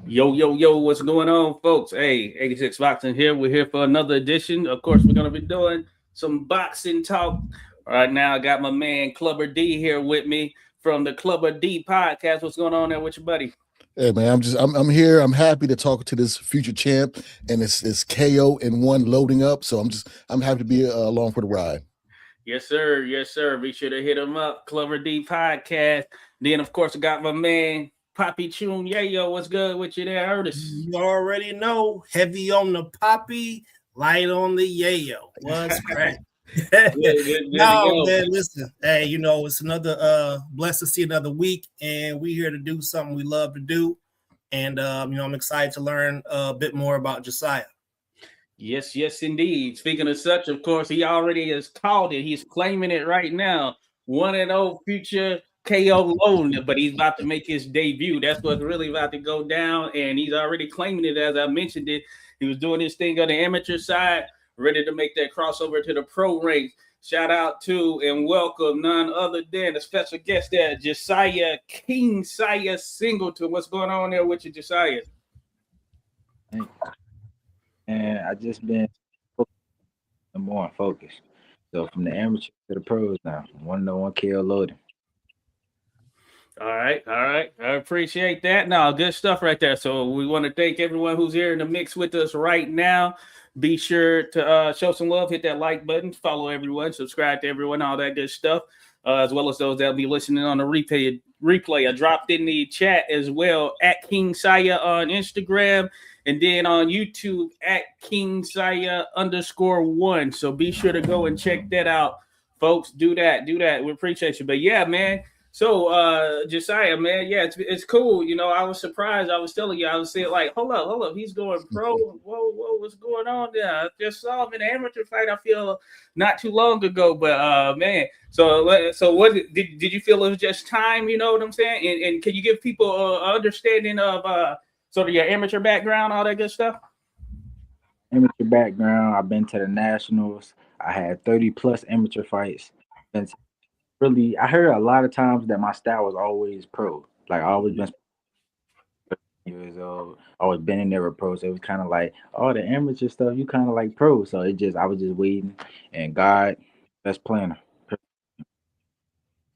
Yo, yo, yo, what's going on, folks? Hey, 86 Boxing here. We're here for another edition. Of course, we're going to be doing some boxing talk. Right now, I got my man Clubber D here with me from the Clubber D podcast. What's going on there with your buddy? Hey man, I'm here. I'm happy to talk to this future champ, and it's KO and one loading up. So I'm happy to be along for the ride. Yes, sir. Yes, sir. Be sure to hit him up, Clubber D podcast. Then, of course, I got my man Poppy Chun. Yeah, yo, what's good with you there, Ernest? You already know, heavy on the poppy, light on the yayo. What's crack? Good No, man, listen. Hey, it's another blessed to see another week, and we're here to do something we love to do. And I'm excited to learn a bit more about Jisaya. Yes, yes, indeed. Speaking of such, of course, he already has called it. He's claiming it right now. 1-0 future KO Loading, but he's about to make his debut. That's what's really about to go down, and he's already claiming it. As I mentioned it, he was doing his thing on the amateur side, ready to make that crossover to the pro ranks. Shout out to and welcome none other than a special guest there, Jisaya King Saya Singleton. What's going on there with you, Jisaya? And I just been more focused. So from the amateur to the pros now, 1-1 KO loading. All right. I appreciate that. No, good stuff right there. So we want to thank everyone who's here in the mix with us right now. Be sure to show some love, hit that like button, follow everyone, subscribe to everyone, all that good stuff, as well as those that'll be listening on the replay. I dropped in the chat as well at King Saya on Instagram, and then on YouTube at King Saya _1. So be sure to go and check that out, folks. Do that. We appreciate you. But yeah, man. So Jisaya, man, yeah, it's cool. I was surprised. I was telling you, I was saying like, hold up, he's going pro. Whoa, what's going on there? I just saw him in an amateur fight. I feel not too long ago, but man. So what did you feel it was just time? You know what I'm saying? And can you give people an understanding of sort of your amateur background, all that good stuff? Amateur background. I've been to the nationals. I had 30 plus amateur fights. Really, I heard a lot of times that my style was always pro. Like I always been years old, always been in there with pro. So it was kind of like all the amateur stuff, you kind of like pro. So I was just waiting, and God, best planner.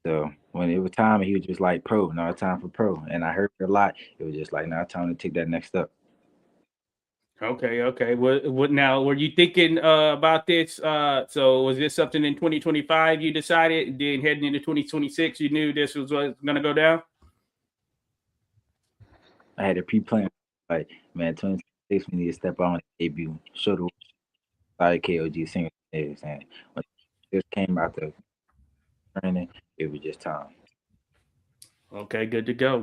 So when it was time, he was just like pro. Now it's time for pro, and I heard it a lot. It was just like now it's time to take that next step. Okay. What now? Were you thinking about this? So was this something in 2025 you decided? Then heading into 2026, you knew this was going to go down? I had a pre-plan. Like, man, 2026, we need to step out on the debut, show the side K.O.G. Singleton is. And when this came out the training, it was just time. Okay, good to go.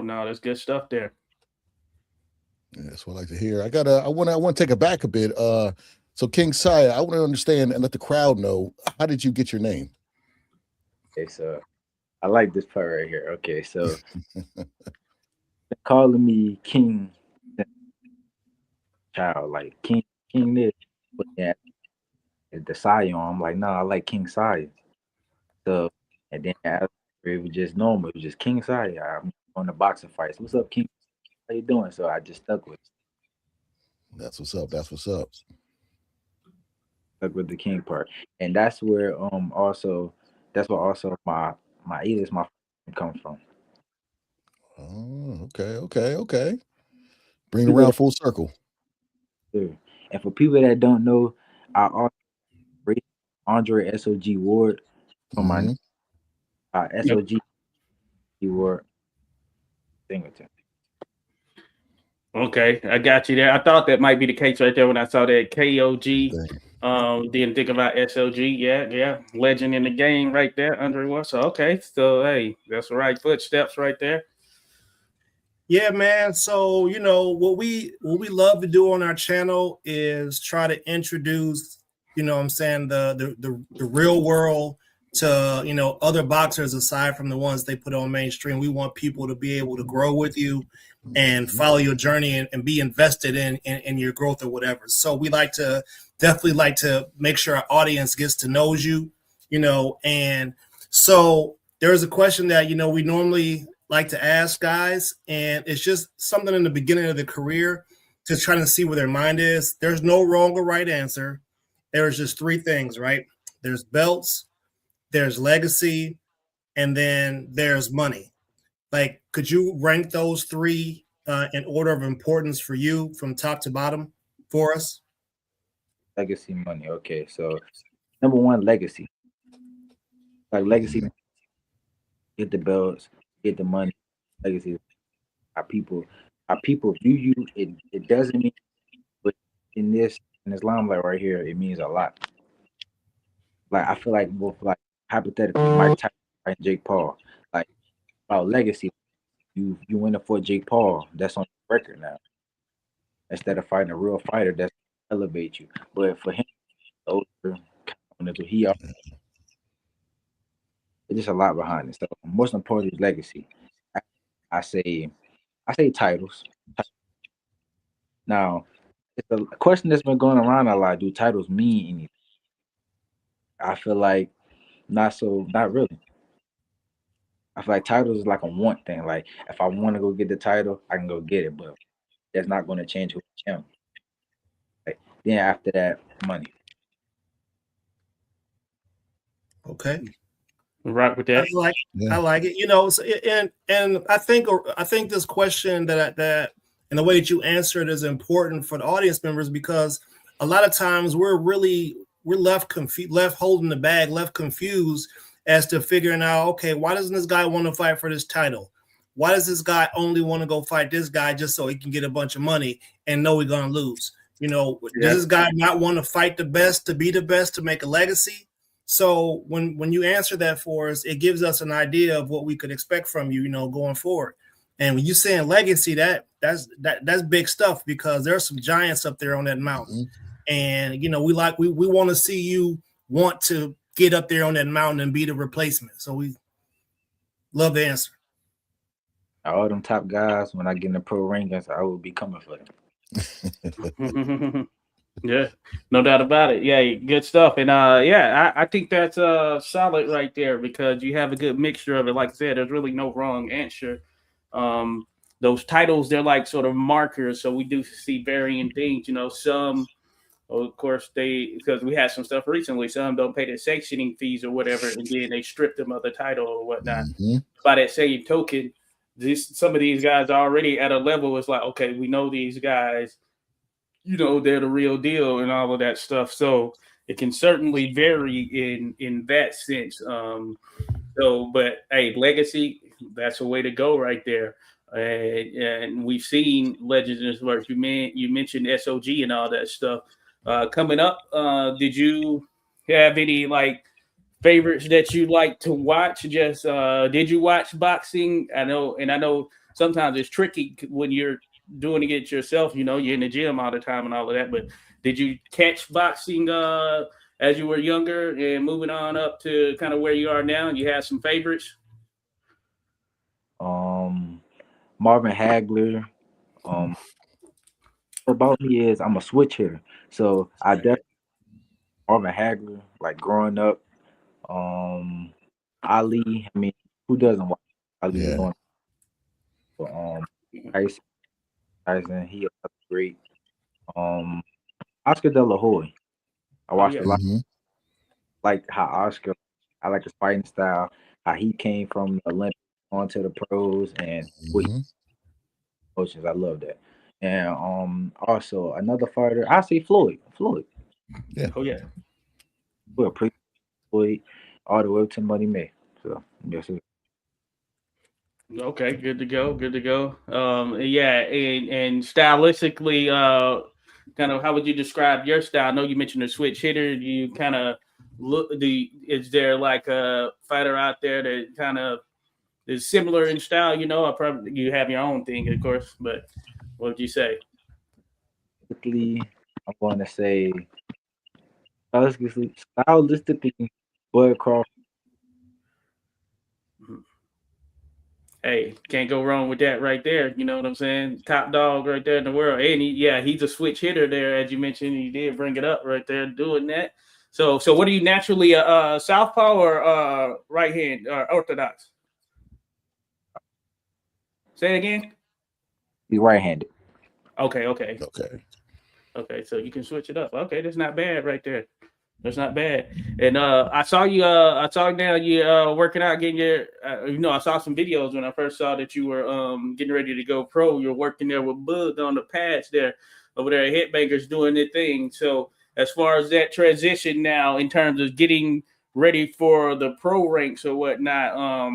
No, that's good stuff there. Yeah, that's what I like to hear. I want to take it back a bit. So King Saya, I want to understand and let the crowd know, how did you get your name? Okay, so I like this part right here. Okay, so they're calling me King Child, like King this, but yeah, the Saya. I'm like, no, I like King Saya. So and then after it was just normal. It was just King Saya. I'm on the boxing fights. What's up, King? How you doing? So I just stuck with it. That's what's up. Stuck with the King part, and that's where also my alias my comes from. Oh, okay. Bring it around full circle. Sure. And for people that don't know, I also raised Andre S.O.G. Ward from my S.O.G. Ward Singleton. Okay, I got you there. I thought that might be the case right there when I saw that K.O.G. Didn't think about S.O.G. Yeah. Legend in the game right there, Andre was. So, okay. So, hey, that's the right footsteps right there. Yeah, man. So, what we love to do on our channel is try to introduce, the real world to, other boxers aside from the ones they put on mainstream. We want people to be able to grow with you and follow your journey and be invested in your growth or whatever. So we definitely like to make sure our audience gets to know you, and so there's a question that, we normally like to ask guys, and it's just something in the beginning of the career to try to see where their mind is. There's no wrong or right answer. There's just three things, right? There's belts, there's legacy, and then there's money. Like, could you rank those three in order of importance for you from top to bottom for us? Legacy, money. Okay, so number one, legacy. Like legacy, get the belts, get the money. Legacy. Our people view you. It doesn't mean, but in Islam, like right here, it means a lot. Like I feel like with like hypothetically, Mike Tyson and Jake Paul, like about legacy, you win it for Jake Paul. That's on the record now. Instead of fighting a real fighter, that's elevate you. But for him, older, he there's just a lot behind it. So most important is legacy. I, I say titles. Now, it's a question that's been going around a lot. Do titles mean anything? I feel like not really. I feel like titles is like a want thing. Like if I want to go get the title, I can go get it, but that's not going to change who I am. Like, then after that, money. Okay. Right with that. I like it. You know, and I think this question that and the way that you answer it is important for the audience members, because a lot of times we're left confused, left holding the bag, left confused as to figuring out, okay, why doesn't this guy want to fight for this title? Why does this guy only want to go fight this guy just so he can get a bunch of money and know he's gonna lose? You know, does this guy not want to fight the best, to be the best, to make a legacy? So when you answer that for us, it gives us an idea of what we could expect from you, you know, going forward. And when you're saying legacy, that's big stuff, because there are some giants up there on that mountain. And you know, we want to see you want to get up there on that mountain and be the replacement. So we love the answer. All them top guys, when I get in the pro rankings, I will be coming for them. Yeah, no doubt about it. Yeah, good stuff. And I think that's solid right there, because you have a good mixture of it. Like I said, there's really no wrong answer. Those titles, they're like sort of markers, so we do see varying things. You know, some, of course, because we had some stuff recently, some don't pay the sanctioning fees or whatever, and then they strip them of the title or whatnot. By that same token, some of these guys are already at a level. It's like, okay, we know these guys, you know, they're the real deal and all of that stuff. So it can certainly vary in that sense. But hey, legacy, that's a way to go right there. And we've seen legends in his work. You mentioned SOG and all that stuff. Coming up, did you have any like favorites that you like to watch? Just did you watch boxing? I know sometimes it's tricky when you're doing it yourself. You know, you're in the gym all the time and all of that. But did you catch boxing as you were younger and moving on up to kind of where you are now? You have some favorites? Marvin Hagler. About me is I'm a switch hitter, so I definitely Marvin Hagler. Like growing up, Ali. I mean, who doesn't watch Ali? Yeah. Tyson, he was great. Oscar De La Hoya. I watched a lot. Like how Oscar, I like his fighting style, how he came from the Olympics onto the pros, and coaches. I love that. And also another fighter, I say Floyd. Yeah. Oh yeah. Well, Floyd all the way up to Money May. So yes. Okay, good to go. Yeah, and stylistically, kind of how would you describe your style? I know you mentioned a switch hitter. Do you kind of is there like a fighter out there that kind of is similar in style? You know, you have your own thing, of course, but what would you say? I'm going to say stylistically, Bud Crawford. Hey, can't go wrong with that right there. You know what I'm saying? Top dog right there in the world. And he's a switch hitter there, as you mentioned. He did bring it up right there, doing that. So what are you naturally, southpaw or right hand or orthodox? Say it again. He's right-handed. Okay. Okay. So you can switch it up. Okay, that's not bad right there. That's not bad. And I saw you. I saw now you working out, getting your. I saw some videos when I first saw that you were getting ready to go pro. You're working there with Bud on the pads there over there at Headbangers doing their thing. So as far as that transition now, in terms of getting ready for the pro ranks or whatnot,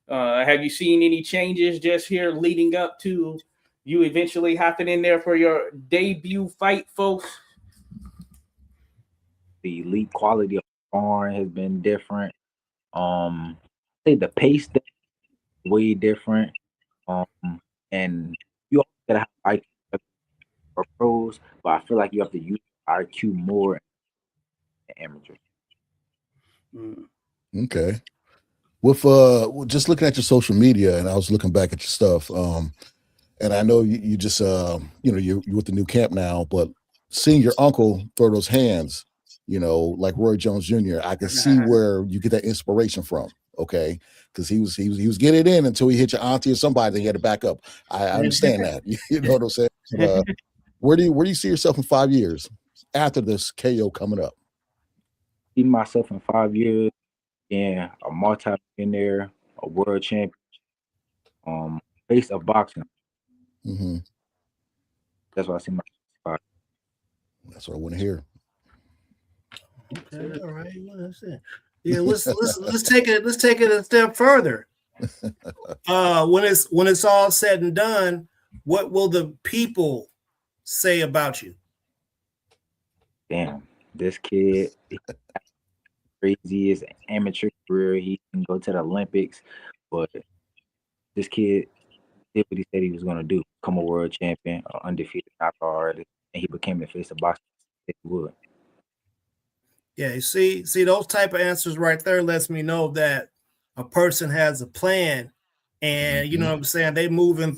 have you seen any changes just here leading up to you eventually hopping in there for your debut fight, folks? The elite quality of the sparring has been different. I say the pace is way different. And you also gotta have IQ for pros, but I feel like you have to use IQ more in amateur. Okay. With just looking at your social media, and I was looking back at your stuff, and I know you just you're with the new camp now, but seeing your uncle throw those hands, like Roy Jones Jr., I can see where you get that inspiration from. Okay, because he was getting it in until he hit your auntie or somebody, then he had to back up. I understand that. You know what I'm saying? But, where do you see yourself in 5 years after this KO coming up? See myself in 5 years, a multi-millionaire, a world champion, face of boxing. Mm-hmm. That's what I see myself. That's what I want to hear. Okay, all right. Well, that's it. Yeah, let's take it a step further. When it's all said and done, what will the people say about you? Damn, this kid, crazy is an amateur career. He can go to the Olympics, but this kid did what he said he was going to do: become a world champion, an undefeated knockout artist, and he became the face of boxing. He would. Yeah, you see those type of answers right there lets me know that a person has a plan, and you know what I'm saying, they moving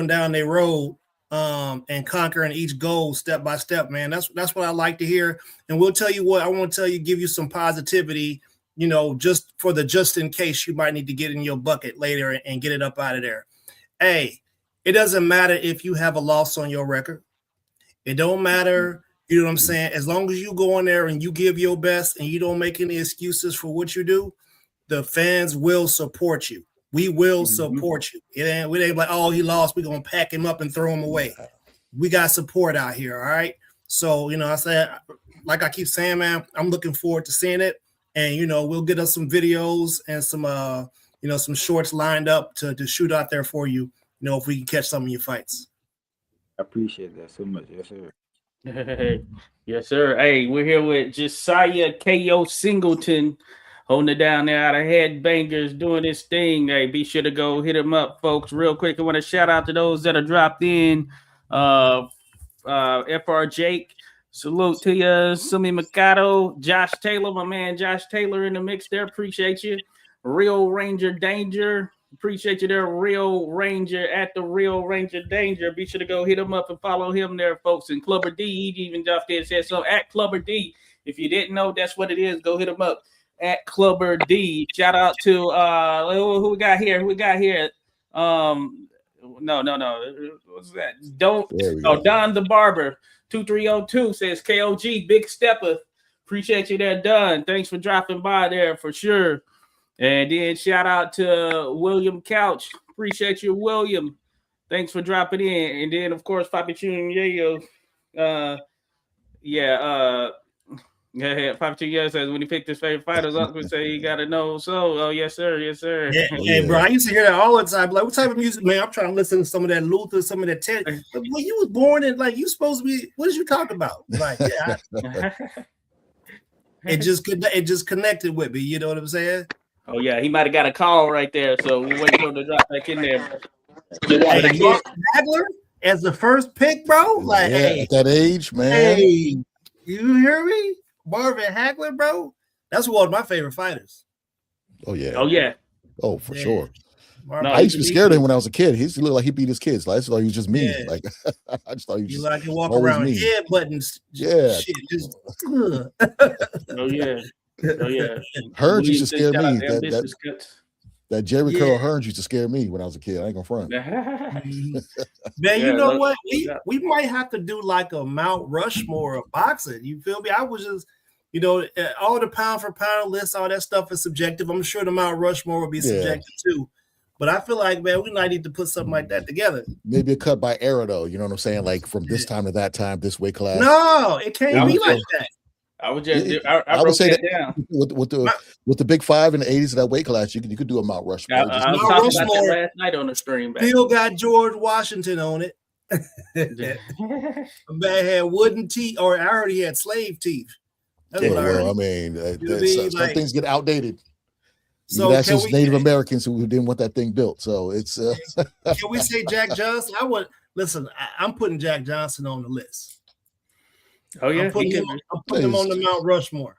down their road, and conquering each goal step by step, man. That's what I like to hear. And we'll tell you what, I want to tell you, give you some positivity, just in case you might need to get in your bucket later and get it up out of there. Hey, it doesn't matter if you have a loss on your record. It don't matter. You know what I'm saying? As long as you go in there and you give your best and you don't make any excuses for what you do, the fans will support you. We will support you. We ain't like, oh, he lost, we're going to pack him up and throw him away. We got support out here, all right? So, I said, like I keep saying, man, I'm looking forward to seeing it. And, we'll get us some videos and some shorts lined up to shoot out there for you, if we can catch some of your fights. I appreciate that so much. Yes, sir. Yes, sir. Hey, we're here with Jisaya K.O. Singleton, holding it down there out of Headbangers, doing his thing. Hey, be sure to go hit him up, folks. Real quick, I want to shout out to those that are dropped in. FR Jake, salute to you. Sumi Mikado, Josh Taylor, my man Josh Taylor in the mix there. Appreciate you. Real Ranger Danger. Appreciate you there, Real Ranger at the Real Ranger Danger. Be sure to go hit him up and follow him there, folks. And Clubber D, he even dropped in and said so at Clubber D. If you didn't know, that's what it is. Go hit him up at Clubber D. Shout out to who we got here? No. What's that? Don the Barber 2302 says K.O.G. Big Stepper. Appreciate you there, Don. Thanks for dropping by there for sure. And then shout out to William Couch. Appreciate you, William. Thanks for dropping in. And then, of course, Papi Chun Yayo. Papi Chun Yayo says when he picked his favorite fighters up, we say you got to know. So, oh, yes, sir. Yes, sir. Yeah, hey, bro, I used to hear that all the time. Like, what type of music, man? I'm trying to listen to some of that Luther, some of that Ted. But when you was born in, like, you supposed to be, what did you talk about? Like, yeah. It just connected with me. You know what I'm saying? Oh, yeah, he might have got a call right there, so we'll wait for him to drop back in there. Hey, Hagler as the first pick, bro? Like, hey, at that age, man. Hey, you hear me? Marvin Hagler, bro? That's one of my favorite fighters. Oh, yeah. Oh, for sure. Marvin, I used to be scared of him when I was a kid. He used to look like he beat his kids. Like, I just thought he was just mean. Yeah. Like, I just thought he was just like he walk around head buttons. Yeah. Shit, just, Oh, yeah. Heard used to scare me. That Jerry Yeah. Curl Hearns used to scare me when I was a kid. I ain't gonna front. Mhm. Man, you Yeah, know look, what? yeah. We might have to do like a Mount Rushmore of boxing. You feel me? I was just, you know, all the pound for pound lists, all that stuff is subjective. I'm sure the Mount Rushmore will be Yeah. subjective too. But I feel like, man, we might need to put something like that together. Maybe a cut by era though. You know what I'm saying? Like from this time to that time, this weight class. No, it can't I be was like just- that. I would just It- I would wrote say that that down. with the big five in the 80s of that weight class, you could do a Mount Rushmore. I Just- was Mount talking about that Rushmore last night on the stream. Back. Still got George Washington on it. Man had wooden teeth, or I heard he had slave teeth. That's yeah, what I heard. well, I mean, You know what I mean? some Like- things get outdated. So That's can just we Native Americans who didn't want that thing built. So it's can we say Jack Johnson? I would listen. I'm putting Jack Johnson on the list. Oh yeah, I'm putting him on the Mount Rushmore.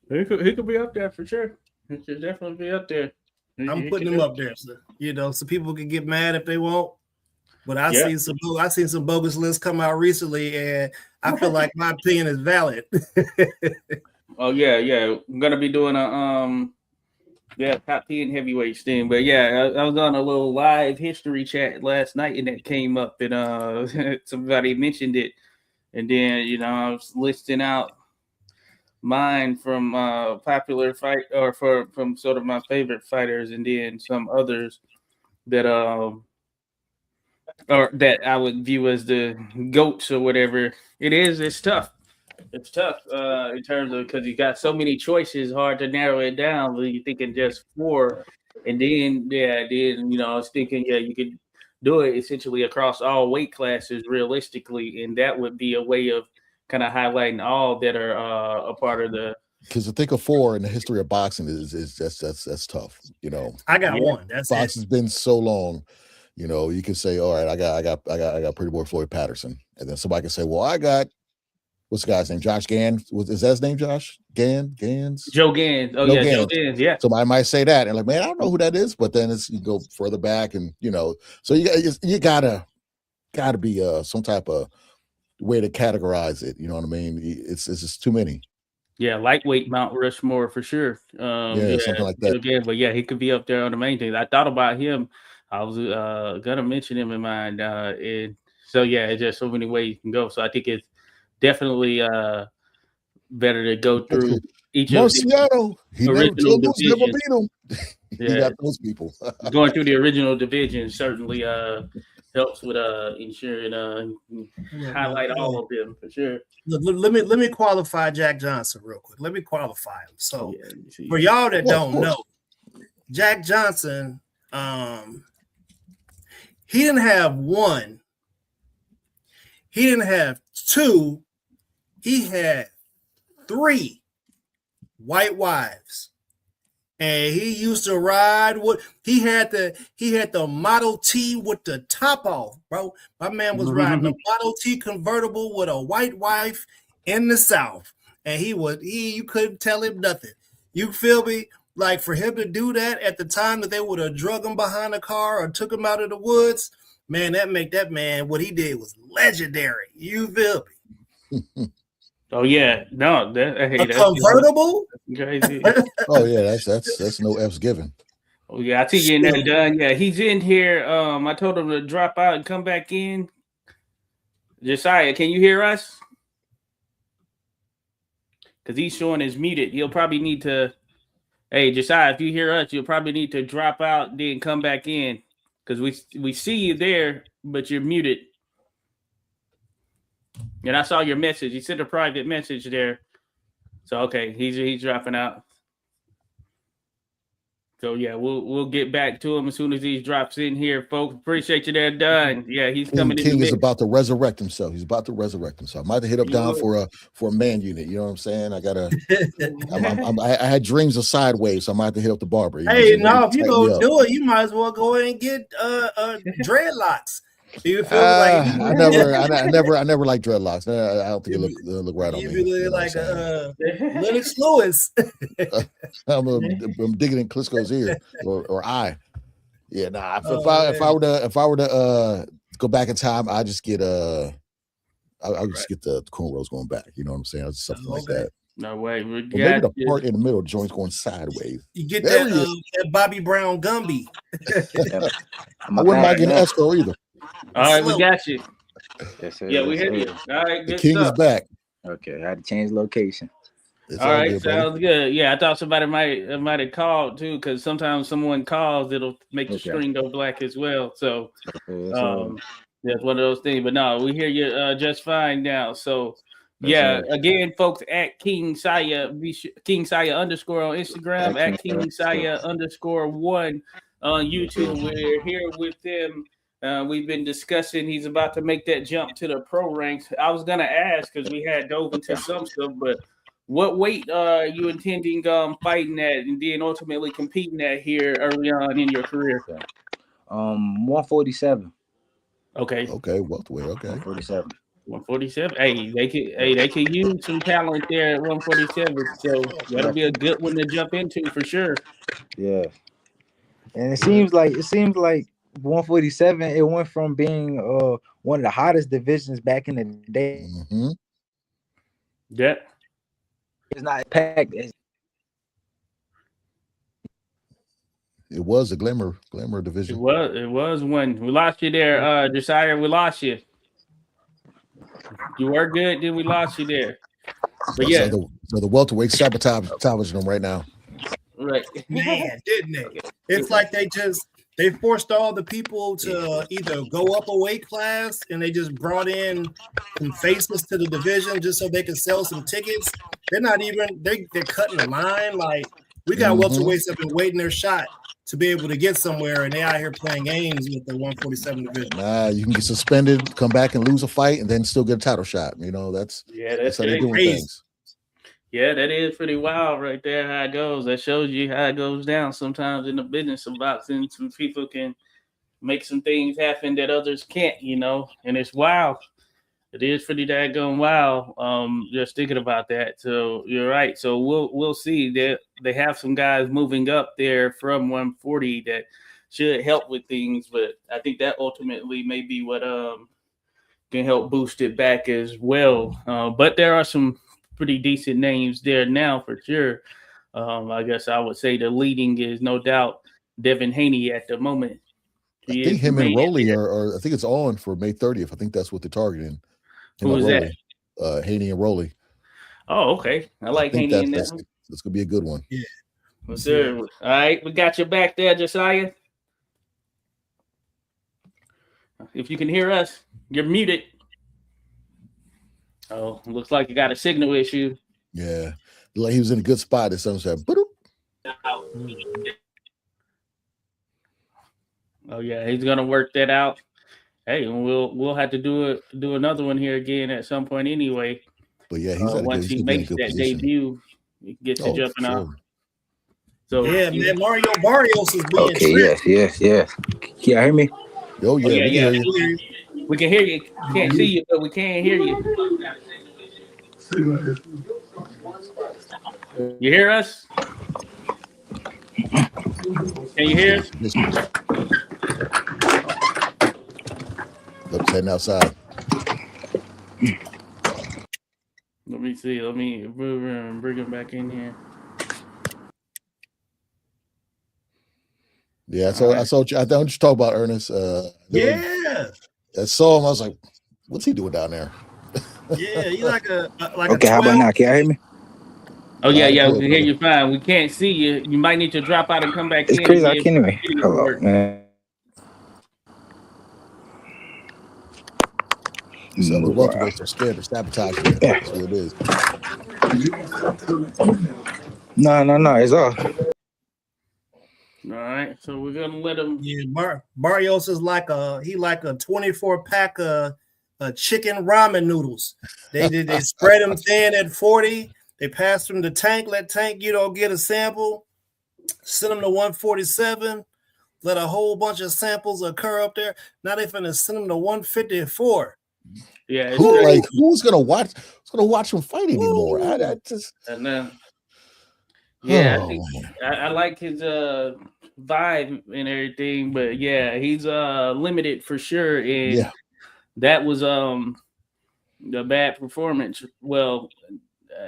He could be up there for sure. He should definitely be up there. I'm putting him up there, so, you know, so people can get mad if they want. But I seen some bogus lists come out recently, and I feel like my opinion is valid. Oh yeah. I'm gonna be doing a top 10 heavyweights thing. But yeah, I was on a little live history chat last night, and it came up, and somebody mentioned it, and then I was listing out mine from popular fight or from sort of my favorite fighters, and then some others that or that I would view as the goats or whatever. It's tough. It's tough in terms of, because you got so many choices, hard to narrow it down. But you're thinking just four, and then I was thinking you could do it essentially across all weight classes realistically, and that would be a way of kind of highlighting all that are a part of the. because to think of four in the history of boxing is that's tough. I got one. That's boxing's been so long. You can say, all right, I got Pretty Boy Floyd Patterson, and then somebody can say, well, I got. What's the guy's name? Josh Gans? Is that his name? Josh Gans? Joe Gans. Oh, yeah, Joe Gans. Yeah. Somebody might say that, and like, man, I don't know who that is. But then you go further back, and so you gotta be some type of way to categorize it. You know what I mean? It's just too many. Yeah, lightweight Mount Rushmore for sure. Something like that. Again, but yeah, he could be up there on the main thing. I thought about him. I was gonna mention him in mind, and so yeah, it's just so many ways you can go. So I think it's definitely better to go through each Marciano. He never beat him. Yeah. He got those people. Going through the original division certainly helps with ensuring highlight all of them for sure. Let me qualify Jack Johnson real quick. Let me qualify him. So for y'all that don't know, Jack Johnson, he didn't have one. He didn't have two. He had 3 white wives. And he used to ride he had the Model T with the top off, bro. My man was riding a Model T convertible with a white wife in the South. And you couldn't tell him nothing. You feel me? Like, for him to do that at the time that they would have drug him behind a car or took him out of the woods, man, that man, what he did was legendary. You feel me? Oh yeah, no, a convertible. Crazy. Oh yeah, that's no F's given. Oh yeah, I think you're not done. Yeah, he's in here. I told him to drop out and come back in. Jisaya, can you hear us? Because he's showing is muted. He'll probably need to. Hey, Jisaya, if you hear us, you'll probably need to drop out, then come back in, because we see you there, but you're muted. And I saw your message. You sent a private message there. So okay, he's dropping out. So yeah, we'll get back to him as soon as he drops in here, folks. Appreciate you there, done. Yeah, he's coming in. King is about to resurrect himself. He's about to resurrect himself. I might have hit up down for a man unit. You know what I'm saying? I had dreams of sideways, so I might have to hit up the barber. Hey, no, if you go do it, you might as well go in and get dreadlocks. Do you feel like I never liked dreadlocks. I don't think it look right on me. You look like Lennox Lewis. I'm digging in Klitschko's ear or eye. Yeah, nah. If I were to go back in time, I just get I'll just get the cornrows going back. You know what I'm saying? Something like that. No way. We Or maybe got the part in the middle joint's going sideways. You get There that, he is. that Bobby Brown Gumby. Yep. I wouldn't mind getting escrow either. All right, we Slow. got you. Yes, sir. Yeah, we Yes, hear you. sir. All right, The good king is stuff. back. Okay, I had to change location. It's All all right, good, buddy. sounds good. Yeah, I thought somebody might have called too, because sometimes someone calls, it'll make the Okay. screen go black as well. So Okay, yes, sir. that's one of those things. But no, we hear you just fine now. So Yes, yeah, sir. again, folks, at King Saya, King Saya _ on Instagram, at King Saya _1 on YouTube. We're here with him. We've been discussing. He's about to make that jump to the pro ranks. I was gonna ask because we had dove into some stuff, but what weight are you intending fighting at, and then ultimately competing at here early on in your career? 147. Okay, Welterweight. Okay. 147. 147. Hey, they could use some talent there at 147. So that'll be a good one to jump into for sure. Yeah. And it seems like 147. It went from being one of the hottest divisions back in the day. Mm-hmm. Yeah. It's not packed as It was a glimmer division. It was when we lost you there, Jisaya. We lost you. You were good, then we lost you there. But yeah, So the welterweight sabotaging them right now. right. Man, didn't they? It's like they forced all the people to either go up a weight class, and they just brought in some faces to the division just so they could sell some tickets. They're not even they're cutting the line. Like, we got welterweights that have been waiting their shot to be able to get somewhere, and they out here playing games with the 147 division. Nah, you can get suspended, come back and lose a fight, and then still get a title shot. You know, that's how they're doing crazy. things. Yeah, that is pretty wild right there, how it goes. That shows you how it goes down sometimes in the business of boxing. Some people can make some things happen that others can't, and it's wild. It is pretty daggone wild. Just thinking about that. So you're right. So we'll see that they have some guys moving up there from 140 that should help with things, but I think that ultimately may be what can help boost it back as well. But there are some pretty decent names there now for sure. I guess I would say the leading is no doubt Devin Haney at the moment. I think him and Rolly are I think it's on for May 30th. I think that's what they're targeting. Who is that? Haney and Rolly. Oh, okay. I like Haney in that. That's gonna be a good one. Yeah. Well, sir. All right, we got you back there, Jisaya. If you can hear us, you're muted. Oh, looks like you got a signal issue. Yeah, like he was in a good spot. That someone said, Oh yeah, he's gonna work that out. Hey, we'll have to do another one here again at some point anyway. But yeah, once he makes that debut, he gets to jumping off. So yeah, man, Mario Barrios is being tricked. Yes. Can you hear me? Oh yeah, we can hear you. Can't see you, but we can hear you. You hear us? Can you hear us? Let's heading outside. Let me see. Let me bring him back in here. Yeah, I saw you. I thought you talk about Ernest. Yeah. I saw him. I was like, "What's he doing down there?" Yeah, he's like okay. How about now? Can you hear me? Oh yeah, we can hear you fine. We can't see you. You might need to drop out and come back in. It's crazy. I can't even. Hello, man. So the welterweights are scared to sabotage it. That's what it is. No. It's all. All right, so we're gonna let him. Yeah, Barrios is like a 24 pack of chicken ramen noodles. They spread them thin at 40. They pass them to Tank. Let Tank, get a sample. Send them to 147. Let a whole bunch of samples occur up there. Now they finna send them to 154. Yeah, who's gonna watch? Who's gonna watch him fight anymore? I just. Yeah, I like his vibe and everything, but yeah, he's limited for sure, and that was a bad performance. Well,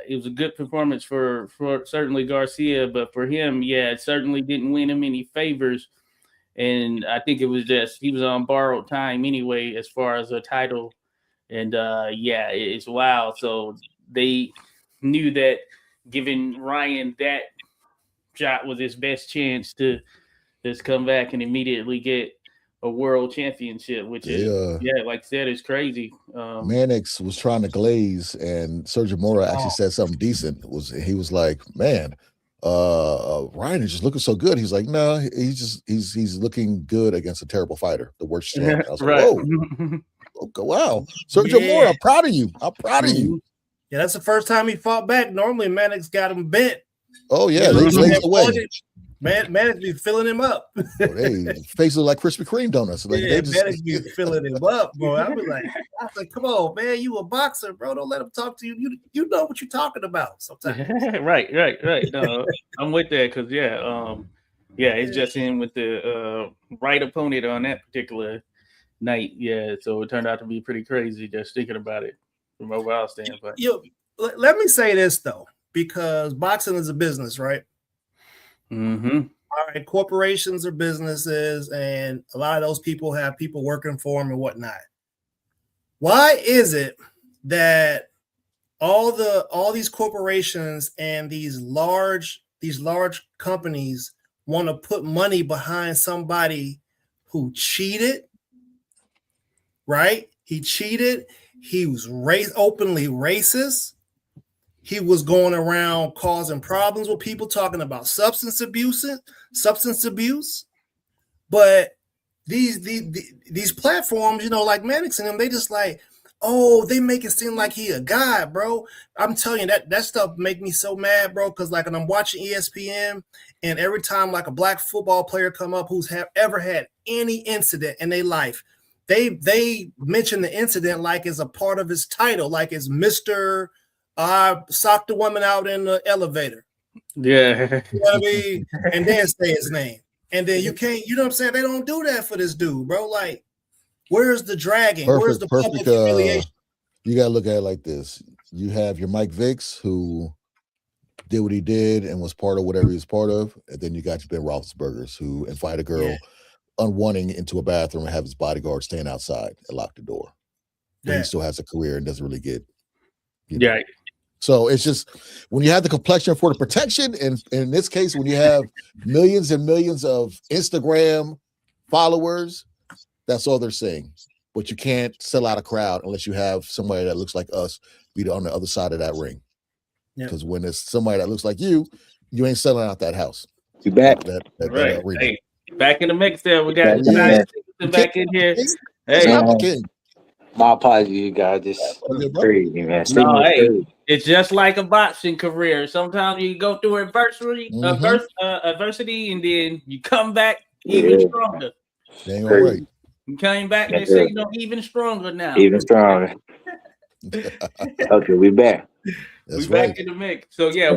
it was a good performance for certainly Garcia, but for him, yeah, it certainly didn't win him any favors. And I think it was just he was on borrowed time anyway, as far as a title. And yeah, it's wild. So they knew that giving Ryan that shot was his best chance to just come back and immediately get a world championship, which is yeah, like I said, it's crazy. Mannix was trying to glaze, and Sergio Mora actually said something decent. He was like, "Man, Ryan is just looking so good." He's like, "No, he's looking good against a terrible fighter, the worst champ." I was like, Right. "Whoa, okay, wow, Sergio Mora, I'm proud of you. I'm proud of you." Yeah, that's the first time he fought back. Normally, Mannix got him bent. Oh yeah, they glazed away. Mannix be filling him up. They faces like Krispy Kreme donuts. Like, yeah, Mannix be filling him up, bro. I was like, come on, man, you a boxer, bro. Don't let him talk to you. You know what you're talking about sometimes. right. No, I'm with that because yeah, it's just him with the right opponent on that particular night. Yeah, so it turned out to be pretty crazy just thinking about it from a overall standpoint. Let me say this though, because boxing is a business, right? Mm-hmm. All right, corporations are businesses, and a lot of those people have people working for them and whatnot. Why is it that all these corporations and these large companies want to put money behind somebody who cheated? Right? He cheated. He was openly racist. He was going around causing problems with people, talking about substance abuse. But these platforms, you know, like Mannix and them, they just like, oh, they make it seem like he a guy, bro. I'm telling you, that stuff make me so mad, bro. Because like when I'm watching ESPN, and every time like a black football player come up who's ever had any incident in their life, they mention the incident like it's a part of his title, like it's Mr. Socked the woman out in the elevator. Yeah. You know what I mean? And then say his name. And then you can't, you know what I'm saying? They don't do that for this dude, bro. Like, where's the dragging? Where's the public humiliation? You gotta look at it like this. You have your Mike Vicks, who did what he did and was part of whatever he was part of. And then you got your Ben Roethlisberger's, who invite a girl unwanting into a bathroom and have his bodyguard stand outside and lock the door. But he still has a career and doesn't really get, you know. Yeah. So it's just when you have the complexion for the protection, and in this case, when you have millions and millions of Instagram followers, that's all they're saying. But you can't sell out a crowd unless you have somebody that looks like us be on the other side of that ring. Because when it's somebody that looks like you ain't selling out that house. You back? That hey, back in the mix there. We got Singleton back in here. Hey, my apologies, you guys. This crazy, man. No, hey, it's just like a boxing career. Sometimes you go through adversity, and then you come back even stronger. Dang, all right. You came back and say, even stronger now. Even stronger. Okay, we back. That's we right. Back in the mix. So yeah,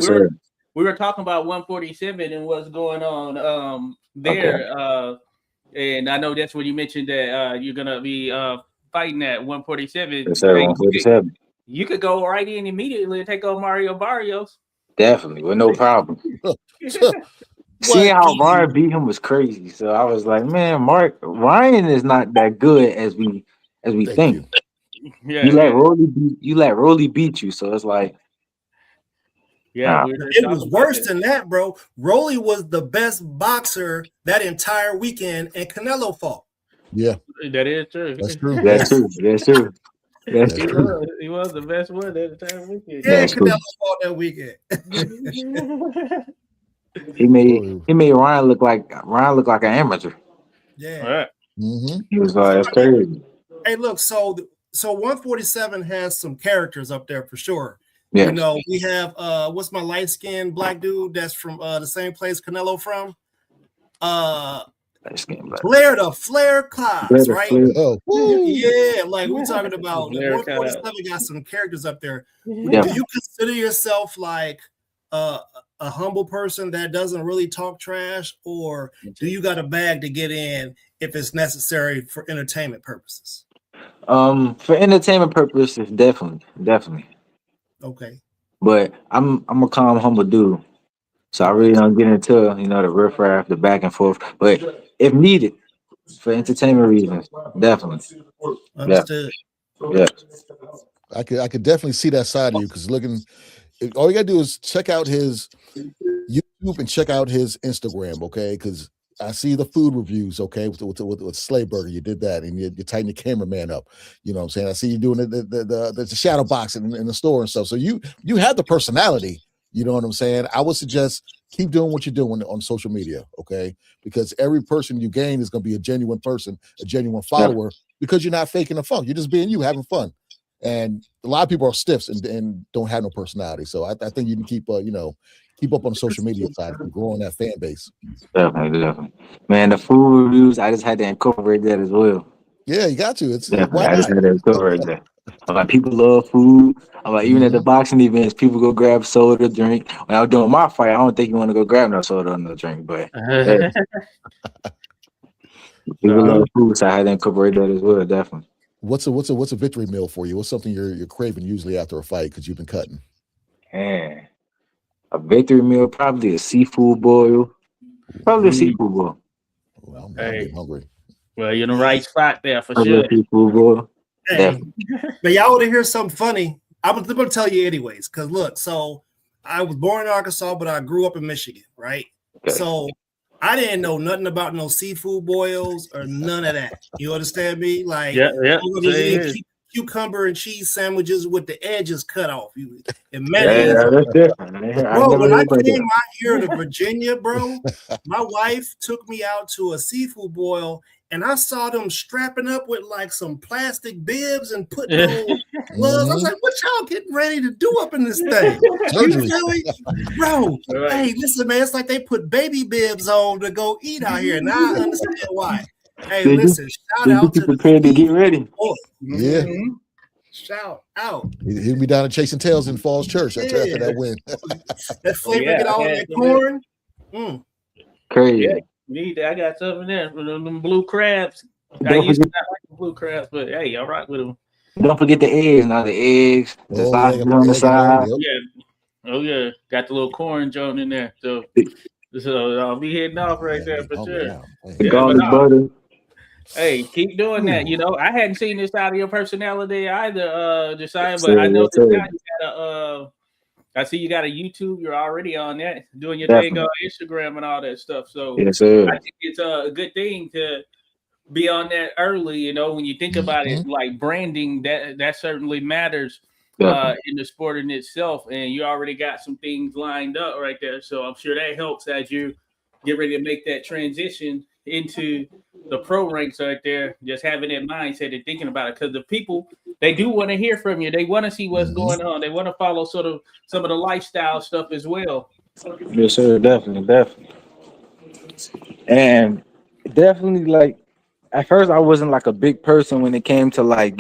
we were talking about 147 and what's going on there. Okay. And I know that's when you mentioned that you're gonna be fighting at 147. Yes, sir, 147. You could go right in immediately and take on Mario Barrios. Definitely, with no problem. Seeing how Ryan beat him was crazy. So I was like, man, Ryan is not that good as we think. Yeah, you let Rolly beat you. So it's like, it was worse than that, bro. Rolly was the best boxer that entire weekend, and Canelo fought. Yeah, that is true. That's true. That's true. That's true. That's true. He was the best one that entire weekend. Yeah, Canelo fought that weekend. He made Ryan look like an amateur. Yeah. All right. Mm-hmm. He was like, that's crazy. Hey, look, so 147 has some characters up there for sure. Yes. You know, we have what's my light-skinned black dude that's from the same place Canelo from? Flair Clouds, right? Oh, yeah, like we're talking about 147 got some characters up there. Yeah. Do you consider yourself like a humble person that doesn't really talk trash, or do you got a bag to get in if it's necessary for entertainment purposes? For entertainment purposes, definitely. Okay. But I'm a calm, humble dude. So I really don't get into the riffraff, the back and forth. But if needed for entertainment reasons, definitely, yeah, Understood. yeah, I could definitely see that side of you because all you gotta do is check out his YouTube and check out his Instagram, okay? Because I see the food reviews, okay, with Slay Burger. You did that, and you tighten your cameraman up. You know what I'm saying? I see you doing the shadow boxing in the store and stuff. So you have the personality. You know what I'm saying? I would suggest keep doing what you're doing on social media, okay? Because every person you gain is going to be a genuine person, a genuine yeah, follower, because you're not faking the funk. You're just being you, having fun. And a lot of people are stiffs and don't have no personality. So I think you can keep keep up on the social media side and grow on that fan base. definitely, definitely. Man, the food reviews, I just had to incorporate that as well. Yeah, you got to. Definitely, Why I just not? had to incorporate that. I'm like, people love food. I'm like, even at the Mhm. boxing events, people go grab soda, drink. When I was doing my fight, I don't think you want to go grab no soda or no drink, but yeah, people No, love food, so I had to incorporate that as well, definitely. What's a victory meal for you? What's something you're craving usually after a fight because you've been cutting? Man, a victory meal, probably a seafood boil. Probably a mm, seafood boil. Oh, I'm hey, getting hungry. well, you're in the Yeah. right spot there for Probably sure. a seafood boil. Hey, Definitely. but y'all want to hear something funny? I'm going to tell you anyways. Because look, so I was born in Arkansas, but I grew up in Michigan, right? Okay. So I didn't know nothing about no seafood boils or none of that. You understand me? Like Yeah, yeah. I'm gonna be Say eating it. cucumber and cheese sandwiches with the edges cut off. You Yeah, imagine, yeah, that's different. I bro. never When I heard about came that. out here to Virginia, bro, my wife took me out to a seafood boil, and I saw them strapping up with like some plastic bibs and putting on gloves. I was Mhm. like, "What y'all getting ready to do up in this thing?" You Surgery. feel me, bro? Right. Hey, listen, man, it's like they put baby bibs on to go eat out here. Now I understand why. Hey, They get, listen, shout they out get you to the prepared to get seafood ready. boy. Yeah. Mhm. Shout out. He'll be down at chasing tails in Falls Church after Yeah. that win. That Oh flavor yeah, get I all in had that some there. corn. Mm. Yeah, Crazy. need that. I got something there for them blue crabs. I Don't used to forget, not like the blue crabs, but hey, all right with them. don't forget the eggs. Now the eggs, the Oh yeah, sausage you gotta put on the the egg in there. side. Yep. Yeah. Oh yeah, got the little corn joint in there. So I'll be hitting off right Man, I'm there getting for hungry sure. now. The Man. Yeah, but garlic no, butter. hey, keep doing that. Ooh. I hadn't seen this side of your personality either, Josiah, So but I yes, noticed now sir. you got I see you got a YouTube. You're already on that, doing your thing on Definitely. Instagram and all that stuff. So Yes, I sir. think it's a good thing to be on that early. When you think about Mhm. it, like branding, that certainly matters Definitely. in the sport in itself. And you already got some things lined up right there. So I'm sure that helps as you get ready to make that transition into the pro ranks right there. Just having that mindset and thinking about it, because the people they do want to hear from you. They want to see what's Mhm. going on. They want to follow sort of some of the lifestyle stuff as well. Yes, sir. Definitely. Definitely. And definitely like at first I wasn't like a big person when it came to like,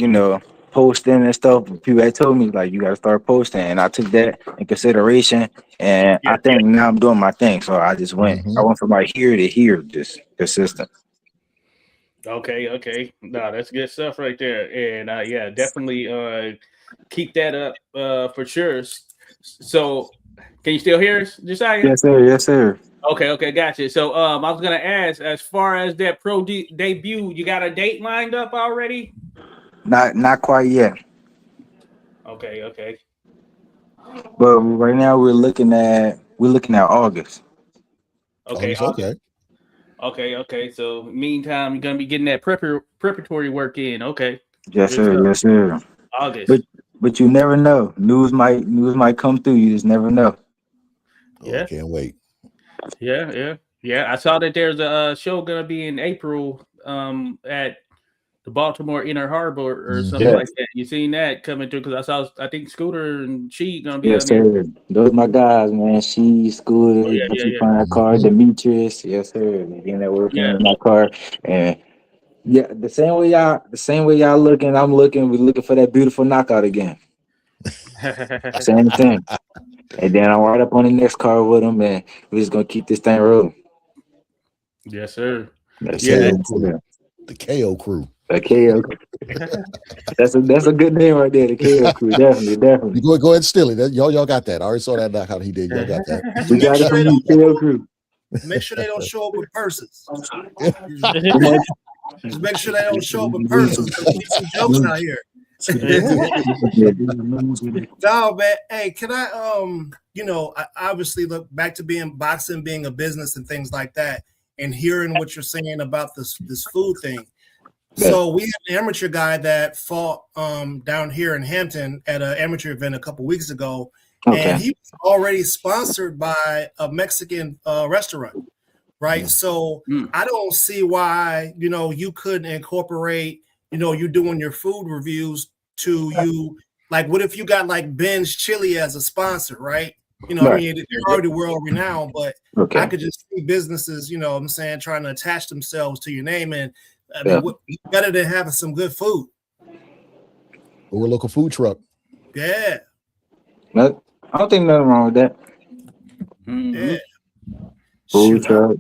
posting and stuff. But people had told me like you gotta start posting and I took that in consideration and Yeah. I think now I'm doing my thing. So I Mhm. went from like here to here, just consistent. Okay, okay. No, that's good stuff right there. And yeah, definitely keep that up for sure. So can you still hear us, Josiah? Yes, sir, yes, sir. Okay, okay, gotcha. So I was gonna ask, as far as that debut, you got a date lined up already? Not quite yet. Okay, okay. But right now we're looking at August. Okay, August. August. Okay. Okay, okay. So meantime, you're gonna be getting that preparatory work in. Okay. Yes, Good sir, stuff. yes, sir. But August. but you never know. News might come through. You just never know. Oh, I Yeah, can't wait. yeah, yeah. Yeah. I saw that there's a show gonna be in April at the Baltimore Inner Harbor or something Mhm. like Yes, that. You seen that coming through? Because I think Scooter and She gonna be on yes, there. sir. Those my guys, man. She, Oh Scooter, yeah, but yeah, you yeah. find a car, Mhm. Demetrius. Yes, sir. Getting that working Yeah. in my car. And yeah, the same way y'all looking, I'm looking, we looking for that beautiful knockout again. Same thing. And then I'm right up on the next car with them, and we're just gonna keep this thing rolling. Yes, sir. The Yes, sir. Yeah, KO Yes, crew. sir. The KO crew. Okay, okay. That's a good name right there. The KO crew, definitely. You go ahead and steal it. Y'all got that. I already saw that knockout he did. Y'all got that. Just We make got it sure from they you, KO crew. make sure they don't show up with purses. Come on. Just make sure they don't show up with purses because we need some jokes out here. No, man. Hey, can I I obviously look back to boxing being a business and things like that, and hearing what you're saying about this food thing. So we have an amateur guy that fought down here in Hampton at an amateur event a couple weeks ago, and he was already sponsored by a Mexican restaurant, right? So I don't see why you couldn't incorporate you doing your food reviews to you. Like, what if you got like Ben's Chili as a sponsor, right? I mean, they're already world renowned, but I could just see businesses, what I'm saying, trying to attach themselves to your name. And I mean, what better than having some good food? Or a local food truck. Yeah. I don't think nothing wrong with that. Yeah. Food truck.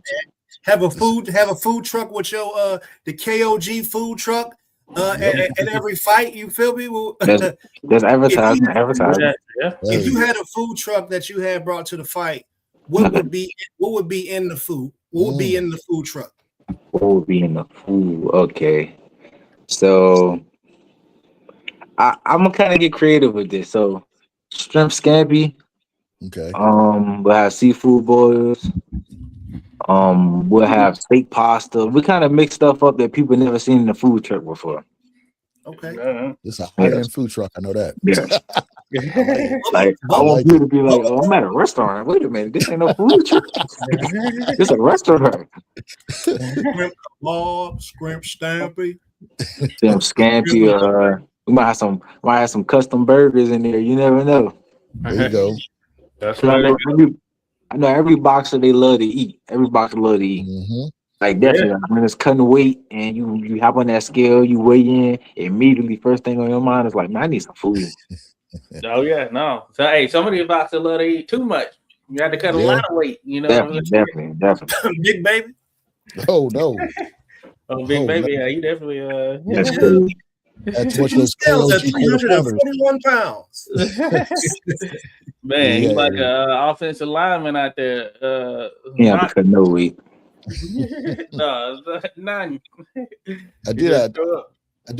Have a food truck with your the K.O.G food truck at every fight. You feel me? There's advertising. If you had a food truck that you had brought to the fight, what would be in the food? What would be in the food truck? What would be in the food? Okay, so I'm gonna kind of get creative with this. So shrimp scampi. Okay. We'll have seafood boils. We'll have steak pasta. We kind of mix stuff up that people never seen in the food truck before. Okay. It's a high-end food truck. I know that. Like I want you to be like, oh, I'm at a restaurant. Wait a minute, this ain't no food truck. It's a restaurant. Shrimp kebab, shrimp scampi. Shrimp scampi. We might have some custom burgers in there. You never know. There you go. That's right. I know every boxer they love to eat. Every boxer love to eat. Like definitely when it's cutting weight and you hop on that scale, you weigh in immediately. First thing on your mind is like, man, I need some food. Oh yeah, no. So hey, some of these boxers love to eat too much. You have to cut a lot of weight. Definitely. Big baby. Oh no. Oh, big baby. No. Yeah, he definitely. That's what those K.O.G 341 pounds. Man, he's like an offensive lineman out there. Because no weight. No, none. I do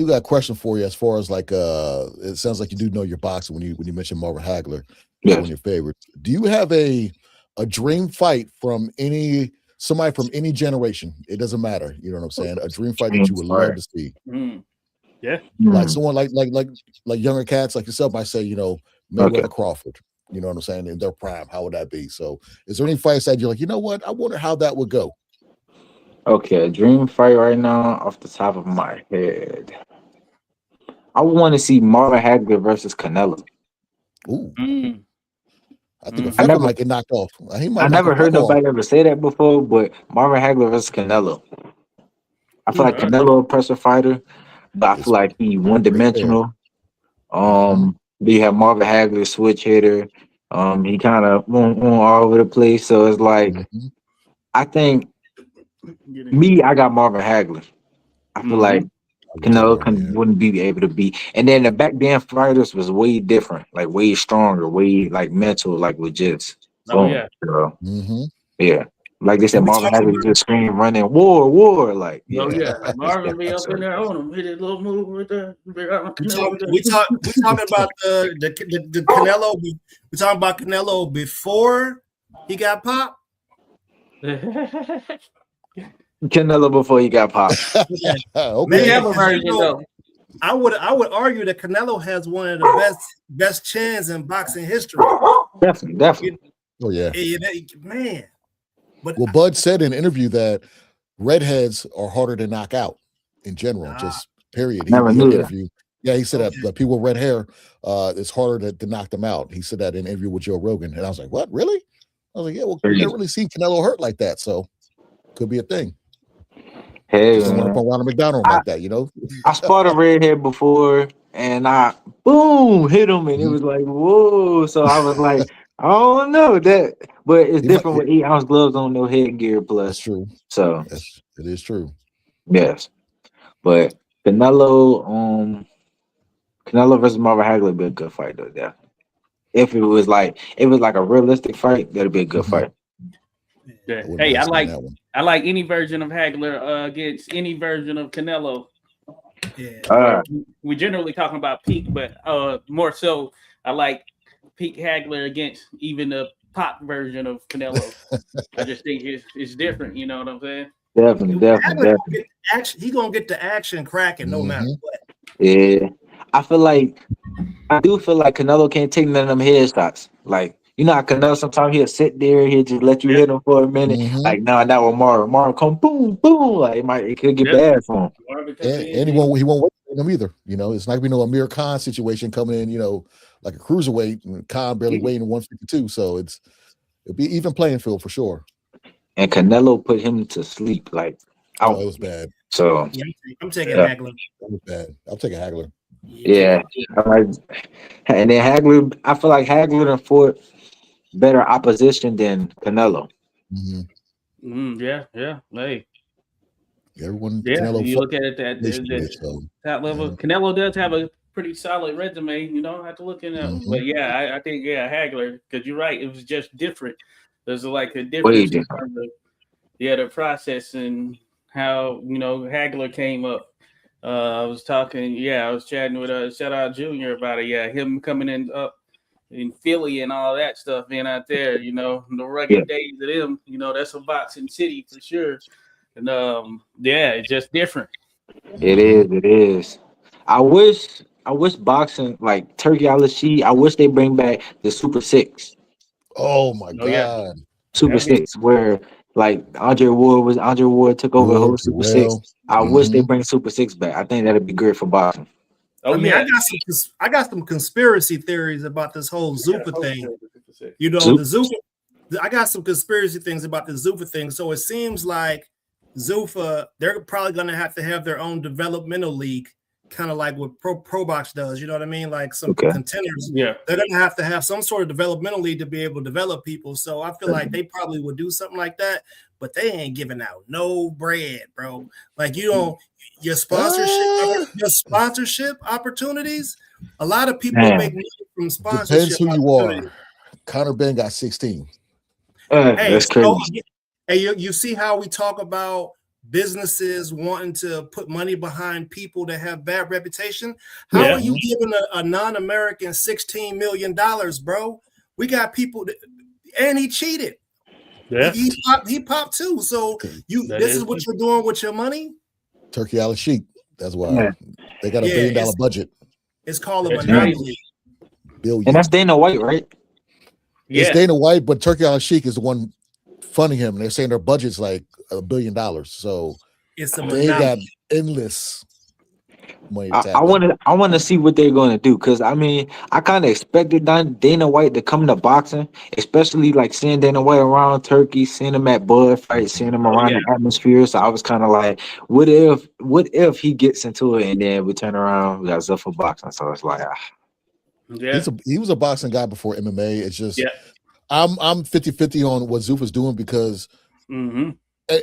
got a question for you as far as like it sounds like you do know your boxing when you mentioned Marvin Hagler, one of your favorites. Do you have a dream fight from somebody from any generation? It doesn't matter, you know what I'm saying? A dream fight that you would love to see. Yeah. Like someone like younger cats like yourself might say, Mayweather Crawford, you know what I'm saying, in their prime. How would that be? So is there any fights that you're like, you know what? I wonder how that would go. Okay, a dream fight right now off the top of my head. I want to see Marvin Hagler versus Canelo. Ooh. I think a fucker might get knocked off. I never heard nobody ever say that before, but Marvin Hagler versus Canelo. I feel like Canelo a pressure fighter, but I feel like he one-dimensional. You have Marvin Hagler, switch hitter. He kind of went all over the place. So it's like, I think I got Marvin Hagler. I feel like Canelo wouldn't be able to beat. And then the back then fighters was way different, like way stronger, way like mental, like legit. Yeah. Like they said, Marvin Hagler just scream, running, war, like Marvin be up in there on him, hit his little move with the. We talking about the Canelo. We talking about Canelo before he got popped. Canelo before he got popped. Man, I would argue that Canelo has one of the best chins in boxing history. Definitely. Oh yeah, man. But Bud said in an interview that redheads are harder to knock out in general, just period. Never knew that. Yeah, he said that people with red hair, it's harder to knock them out. He said that in an interview with Joe Rogan, and I was like, "What? Really?" I was like, "Yeah, well, we never really seen Canelo hurt like that, so could be a thing." Hey, don't run up on Ronald McDonald like that, you know. I spotted a redhead before, and I hit him, and it was like, whoa. So I was like, I don't know that, but it's different with 8-ounce gloves on, no headgear plus. That's true. So it is true. Yes, but Canelo, Canelo versus Marvin Hagler would be a good fight though. Yeah. If it was like a realistic fight, that'd be a good Mhm. fight. Yeah. I wouldn't Hey, mind seeing that one. I like any version of Hagler against any version of Canelo. Yeah. Uh, We generally talking about peak, but more so, I like peak Hagler against even the pop version of Canelo. I just think it's different. You know what I'm saying? definitely. He gonna get the action cracking no matter Mhm. what. Yeah. I do feel like Canelo can't take none of them headshots. Like, you know how Canelo sometimes he'll sit there, he'll just let you Yeah. hit him for a minute. Mhm. Like, nah, not with Marvin. Marvin come boom, boom. Like it could get Yeah. bad for him. Marvin come in And he won't wait for them either. You know, it's not gonna be no Amir Khan situation coming in, you know, like a cruiserweight and Khan barely weighing 152. So it'll be even playing field for sure. And Canelo put him to sleep, like Oh, out. it was bad. So Yeah, I'm taking yeah, Hagler. That was bad. I'll take a Hagler. yeah. And then Hagler, I feel like Hagler done fought better opposition than Canelo. Mhm. Yeah. Hey, Everyone yeah. Canelo You fought look at it that so top level. yeah. Canelo does have a pretty solid resume. You don't have to look it up, but Mhm. yeah, I think Hagler, because you're right. It was just different. There's like a Way difference in different. terms of the process and how Hagler came up. I was chatting with shout out Junior about it. Yeah, him coming in up in Philly and all that stuff, being out there, the Yeah, rugged days of them, that's a boxing city for sure. And it's just different. it Mhm. is. It is. I wish boxing like Turkey Al-Sheed. I wish they bring back the Super Six. Oh my Oh yeah, God. Super that'd be Six, where like Andre Ward took over the Wood, whole Super Six. Terrell. I wish they Mhm. bring Super Six back. I think that'd be great for boxing. oh I mean, yeah. I got some conspiracy theories about this whole Zuffa thing. You know, Zoop. the Zuffa. I got some conspiracy things about the Zuffa thing. So it seems like Zuffa, they're probably going to have their own developmental league, kind of like what Pro Box does. You know what I mean? Like some Okay. contenders. Yeah. They're going to have some sort of developmental league to be able to develop people. So I feel like they probably would do something like that, but they ain't giving out no bread, bro. Like your sponsorship opportunities. A lot of people make Man, money from Depends sponsorship who you opportunities. are. Conor Ben got 16. Hey, that's crazy. you see how we talk about businesses wanting to put money behind people that have bad reputation? How are Yeah. you giving a non-American $16 million, bro? We got people and he cheated. Yeah. He popped too. So That this is is what you're doing with your money? Turkey Al-Sheik. That's why Yeah. they got a $1 Yeah, billion budget. it's called a That's monopoly. And Billion. that's Dana White, right? It's Yeah. Dana White, but Turkey Al-Sheik is the one funding him. And they're saying their budget's like $1 billion. So It's a they got monopoly. endless money to I tap in. want to see what they're going to do because I mean I kind of expected Dana White to come to boxing, especially like seeing Dana White around Turkey, seeing him at Bud fights, seeing him Oh around yeah. the atmosphere. So I was kind of like, what if he gets into it and then we turn around we got Zuffa boxing? So it's like, Yeah. He was a boxing guy before MMA. It's just Yeah. I'm 50-50 on what Zuffa's doing because Mm-hmm.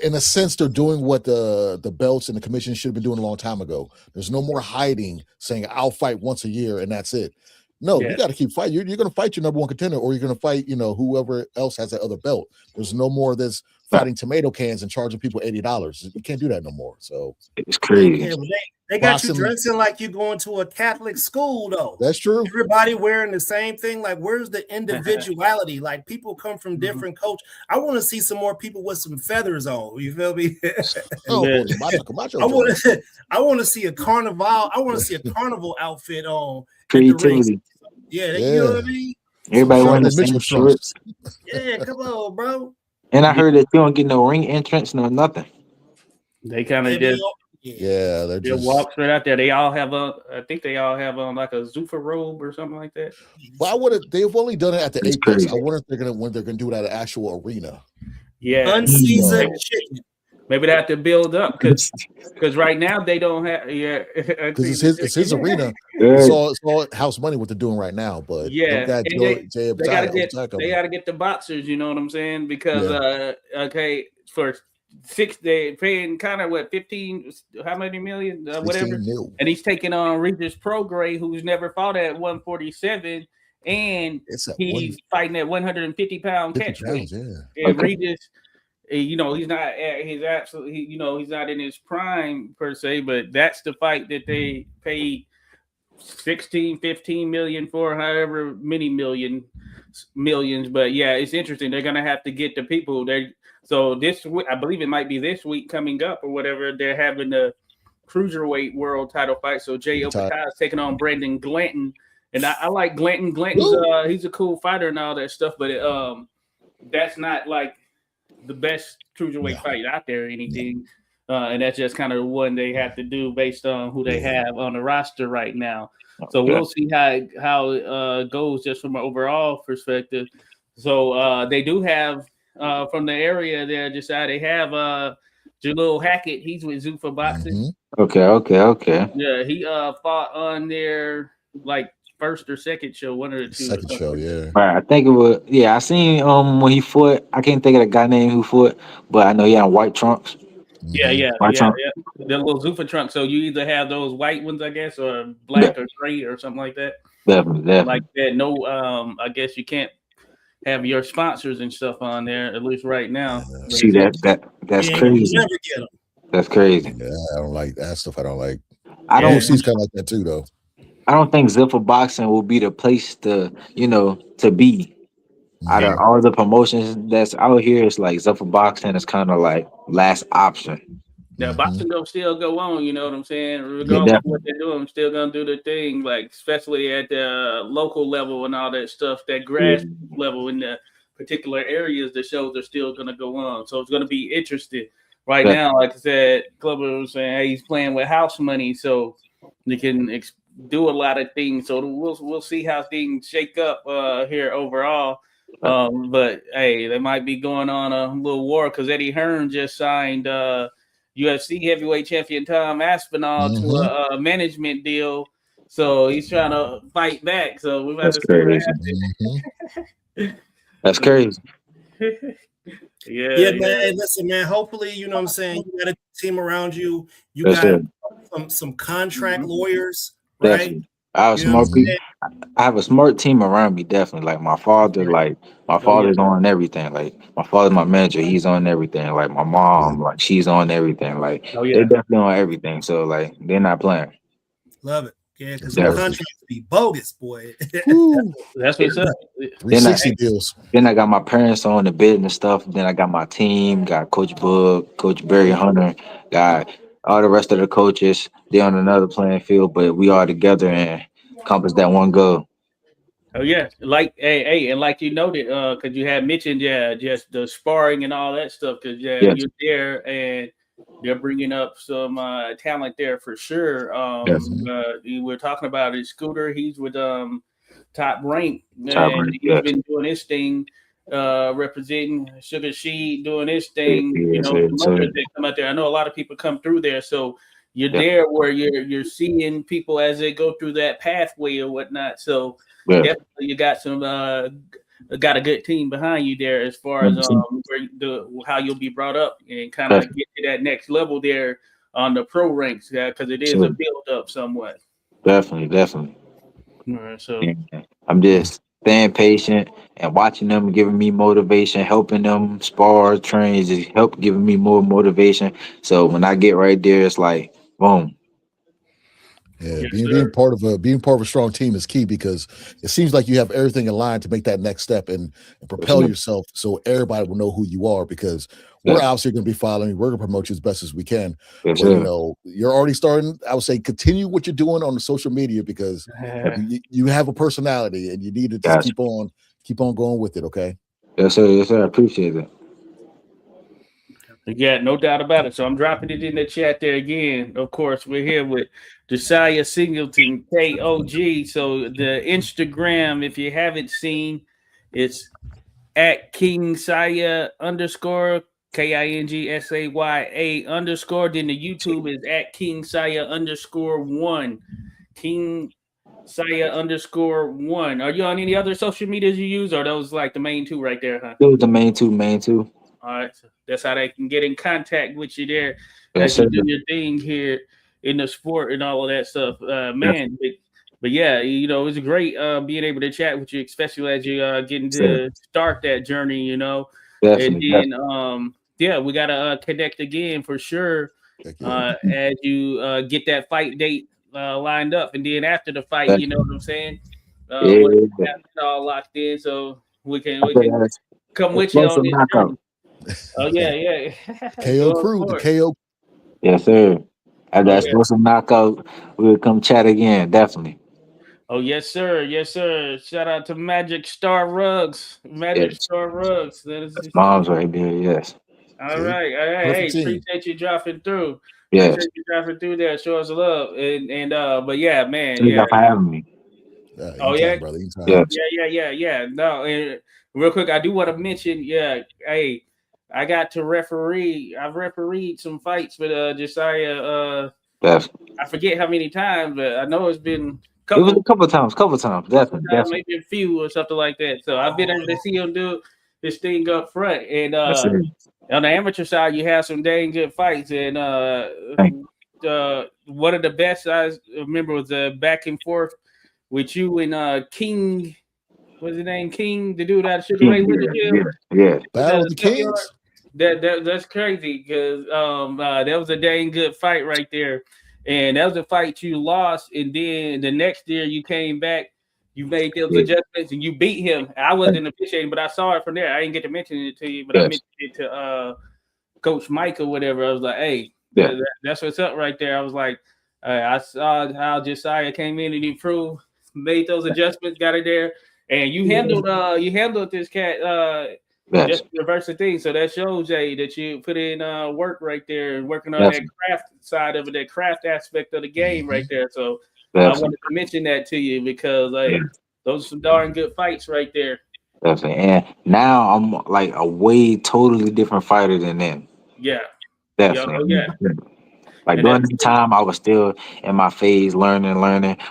in a sense, they're doing what the belts and the commission should have been doing a long time ago. There's no more hiding, saying I'll fight once a year and that's it. No, Yeah. you got to keep fighting. You're going to fight your number one contender, or you're going to fight, whoever else has that other belt. There's no more of this fighting tomato cans and charging people $80. You can't do that no more. So it's crazy. Yeah, but they got you boxing, dressing like you're going to a Catholic school, though. that's true. Everybody wearing the same thing. Like, where's the individuality? Like, people come from different cultures. I want to see some more people with some feathers on. You feel me? Oh, Yeah. Camacho I want to see a carnival. I want to see a carnival outfit on at the race. Creativity. Yeah, you know what I mean? Everybody Some wearing the Mitchell same trunks. shorts. Yeah, come on, bro. And I heard that you don't get no ring entrance, no nothing. They kind of Yeah, just Yeah, they're just. walk straight out there. They all have I think they all have on like a Zuffa robe or something like that. But they've only done it at the It's Apex. crazy. I wonder if when they're gonna do it at an actual arena. Yeah. unseasoned chicken. Maybe they have to build up because right now they don't have. Yeah. Because it's his arena. Yeah. It's all house money what they're doing right now. But Yeah, that and Jay they gotta Jisaya get the boxers. You know what I'm saying? Because okay, for They're paying kind of what 15, how many million, whatever, 16 mil. and he's taking on Regis Prograis, who's never fought at 147, and It's at he's fighting at 150-pound 50 catchweight. pounds, yeah. And Okay. Regis, you know, he's not at his absolute, you know, he's not in his prime per se, but that's the fight that they paid 16, 15 million for, however many millions. But yeah, it's interesting. They're gonna have to get the people. So this week, I believe it might be this week coming up or whatever. They're having the cruiserweight world title fight. So Jay Okada is taking on Brandon Glanton, and I like Glanton. Glanton's he's a cool fighter and all that stuff, but that's not like the best cruiserweight fight out there or anything. And that's just kind of the one they have to do based on who they have on the roster right now. So we'll see how it goes just from an overall perspective. So they do have from the area there, Jisaya, they have Jalil Hackett. He's with Zuffa Boxing. Okay. Yeah, he fought on their like first or second show, one of the two. Second show, yeah. Right, I think it was. Yeah, I seen when he fought. I can't think of the guy name who fought, but I know he had white trunks. Yeah. The little Zuffa trunk. So you either have those white ones, I guess, or black or gray or something like that. Definitely. Like that. No, I guess you can't have your sponsors and stuff on there, at least right now. See that's crazy. You never get them. That's crazy. Yeah, I don't like that stuff. I don't like. I don't. UFC's kind of like that too, though. I don't think Zuffa Boxing will be the place to be. Out of all the promotions that's out here, it's like Zuffa Boxing is kind of like last option. Now, boxing gonna still go on, you know what I'm saying? Regardless of what they're doing, I'm still gonna do the thing, like especially at the local level and all that stuff, that grassroots level in the particular areas, the shows are still gonna go on. So it's gonna be interesting. Right now, like I said, Clubber was saying, hey, he's playing with house money, so they can do a lot of things. So we'll see how things shake up here overall. But hey, they might be going on a little war because Eddie Hearn just signed UFC heavyweight champion Tom Aspinall to a management deal, so he's trying to fight back. So we're about to see what happens. That's crazy. Yeah, man. Listen, man. Hopefully, you know what I'm saying. You got a team around you. You got some contract lawyers, right? Definitely. I have a smart team around me, definitely. Like my father, my father's on everything. Like my father's my manager, he's on everything. Like my mom, like she's on everything. Like they're definitely on everything. So like they're not playing. Love it. Yeah, because some contracts be bogus, boy. That's what's up. 360 deals. Then I got my parents on the business stuff. Then I got my team, got Coach Book, Coach Barry Hunter, got all the rest of the coaches. They're on another playing field, but we all together and accomplish that one goal. Oh yeah, like hey, and like you noted, because you had mentioned, just the sparring and all that stuff. Because you're there and they're bringing up some talent there for sure. We're talking about his Scooter. He's with Top Rank, and he's been doing his thing, representing Sugar She, doing his thing. They come out there. I know a lot of people come through there, so you're there where you're seeing people as they go through that pathway or whatnot. So definitely you got some got a good team behind you there as far as how you'll be brought up and kind of get to that next level there on the pro ranks, because it is a build up somewhat. Definitely. So I'm just staying patient and watching them, giving me motivation, helping them spar, train, just help giving me more motivation. So when I get right there, it's like boom. Yeah, being part of a strong team is key, because it seems like you have everything in line to make that next step and propel yourself, so everybody will know who you are. Because we're obviously going to be following. We're going to promote you as best as we can. But you're already starting. I would say continue what you're doing on the social media, because you have a personality and you need to just keep on going with it. Okay. Yes, sir. I appreciate it. Yeah, no doubt about it. So I'm dropping it in the chat there again. Of course, we're here with Jisaya Singleton, K.O.G. So the Instagram, if you haven't seen, it's at Kingsaya _ KINGSAYA _. Then the YouTube is at Kingsaya _1. Kingsaya _1. Are you on any other social medias you use, or are those like the main two right there, huh? Those the main two. All right, so that's how they can get in contact with you there Yes, as you sir. do your thing here in the sport and all of that stuff, Yes, man. But yeah, you know, it was great being able to chat with you, especially as you getting sir. to start that journey, you know. And Definitely. then yeah, we gotta connect again for sure Heck yeah. as you get that fight date lined up, and then after the fight, you know what I'm saying? Once you Yeah. have it all locked in, so I we said can that's come with you on explosive this journey. knockout. Oh yeah, yeah. KO Going crew, the for it. KO. Yes, sir. After Oh that yeah. explosive knockout, we'll come chat again. Definitely. Oh yes, sir. Yes, sir. Shout out to Magic Star Rugs. Magic Yes. Star Rugs. That is That's mom's right there. Yes. all See, right. All right. Hey, perfect team. appreciate you dropping through. Yes. Appreciate you dropping through there. Show us love. And but yeah, man, Thank yeah. you for having me. Oh yeah. Anytime, brother. Anytime. Yes. Yeah. No, and real quick, I do want to mention, yeah, hey, I got to referee. I've refereed some fights with Jisaya. Yes. I forget how many times, but I know it's been a It was couple a couple times. Couple times. Definitely. times, Definitely. maybe a few or something like that. So I've been able to see him do his thing up front. And That's it. on the amateur side, you have some dang good fights. And Thank one of the best I remember was back and forth with you and King. What's his name? King, the dude out of Sugar Ray you. Leonard Yeah. Hill. Yeah. Yeah. Was that Battle a of the scuffyard? Kings. That's crazy because that was a dang good fight right there, and that was a fight you lost, and then the next year you came back, you made those Yeah. adjustments, and you beat him. I Thank wasn't officiating, but I saw it from there. I didn't get to mention it to you, but I Yes. mentioned it to Coach Mike or whatever. I was like, hey, Yeah. that's what's up right there. I was like, I saw how Josiah came in and improved, made those adjustments, got it there, and you handled this cat Yes. just reverse the thing. So that shows Jay that you put in work right there and working on that Definitely. craft side of it, that craft aspect of the game right there. So I Definitely. wanted to mention that to you because Yeah. those are some darn good fights right there. Definitely. And now I'm like a way totally different fighter than then. Yeah. Yeah. Oh Definitely. yeah. Like And during that's the time, I was still in my phase, learning,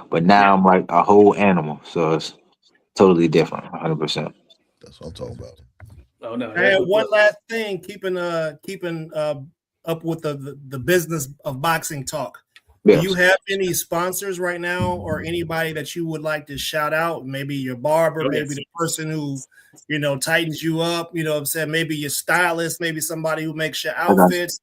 but yeah. now I'm like a whole animal. So it's totally different, 100%. That's what I'm talking about. Oh no, that's And what's one up. last thing, keeping up with the business of boxing talk. Do you Yes, have any sponsors right now, or anybody that you would like to shout out? Maybe your barber, Oh maybe yes. the person who, tightens you up. You know what I'm saying? Maybe your stylist, maybe somebody who makes your I got outfits.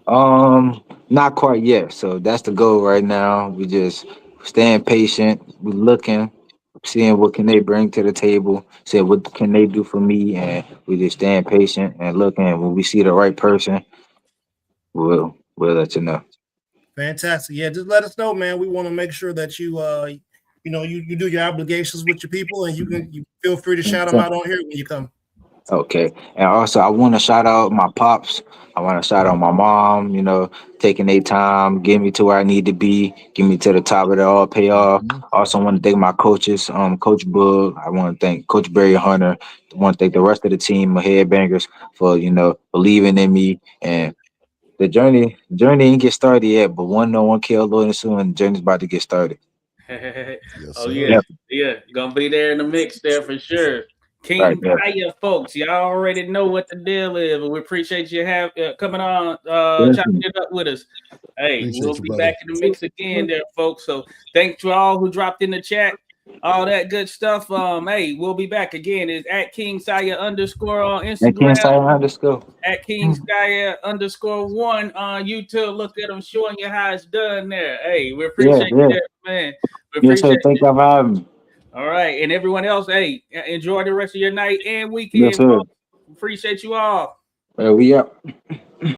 you. Not quite yet. So that's the goal right now. We just staying patient. We looking, seeing what can they bring to the table. Say what can they do for me, and we just staying patient and looking. And when we see the right person, we'll let you know. Fantastic. Yeah, just let us know, man. We want to make sure that you do your obligations with your people, and you feel free to shout them out on here when you come. Okay. And also, I want to shout out my pops. I want to shout out my mom, taking their time, getting me to where I need to be, get me to the top of it all, pay off. Mhm. I also want to thank my coaches, Coach Boog. I want to thank Coach Barry Hunter. I want to thank the rest of the team, my headbangers, for, believing in me. And the journey ain't get started yet, but no one killed Lord and soon, and the journey's about to get started. Yes, Oh sir. yeah, Yep. yeah, gonna be there in the mix there for sure. Right King there. Fire, folks, y'all already know what the deal is, but we appreciate you have coming on, chopping Definitely. it up with us. Hey, we'll Appreciate you, be brother. back in the mix again there, folks. So thanks to all who dropped in the chat, all that good stuff. Hey, we'll be back again. It's at King Saya _ on And Instagram, Ken Simon underscore. at King Saya _1 on YouTube. Look at them showing you how it's done there. Hey, we Yeah, appreciate yeah. that, man. We Yes, appreciate sir. Thank you for having me. all right. And everyone else, hey, enjoy the rest of your night and Yes, weekend, sir. folks. Appreciate you all. We up.